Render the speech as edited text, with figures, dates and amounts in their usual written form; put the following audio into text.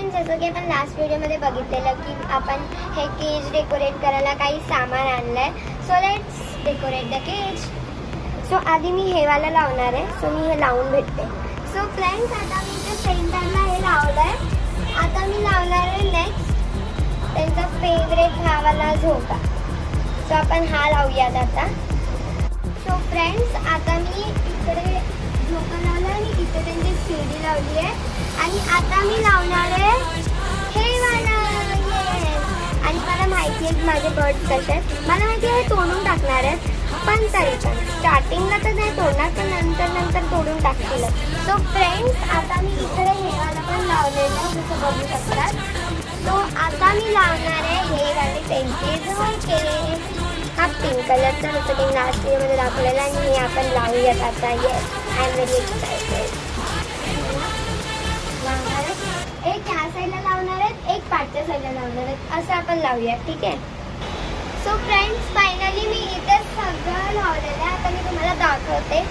Friends, जसं की आपण लास्ट व्हिडिओमध्ये बघितलेलं की आपण हे केज डेकोरेट करायला काही सामान आणलंय. So let's decorate the cage. So आधी मी हे वाला लावणार आहे. सो मी हे लावून भेटते. सो फ्रेंड्स, आता मी इथे सेंटरला हे लावलंय. आता मी लावणार आहे नेक्स्ट त्यांचा फेवरेट हा वाला झोका. सो आपण हा लावूयात आता. सो फ्रेंड्स, आता मी इकडे झोका लावला आणि इथे त्यांची शिडी लावली आहे. आणि आता मी लावणार आहे हे वाला. आणि मला माहिती आहे माझे बर्ड्स कसे आहेत. मला माहिती आहे हे तोडून टाकणार आहेत, पण तरी पण स्टार्टिंगला तर नाही तोडणार, पण नंतर तोडून टाकतील. सो फ्रेंड्स, आता मी इकडे हे वाला पण लावलेलं आहे, जसं बघू शकतात. सो आता मी लावणार आहे हे वाले त्यांचे झोके. हा पिंक कलरचा, जसं की लास्ट व्हिडिओमध्ये दाखवलेला. आणि हे आपण लावूयात आता. Yes, I am very excited. एक ह्या साईडला लावणार आहेत, एक पाठच्या साईडला लावणार आहेत, असं आपण लावूया. ठीक आहे. सो फ्रेंड्स, फायनली मी इथे सगळं लावलेलं आहे. आता मी तुम्हाला दाखवते.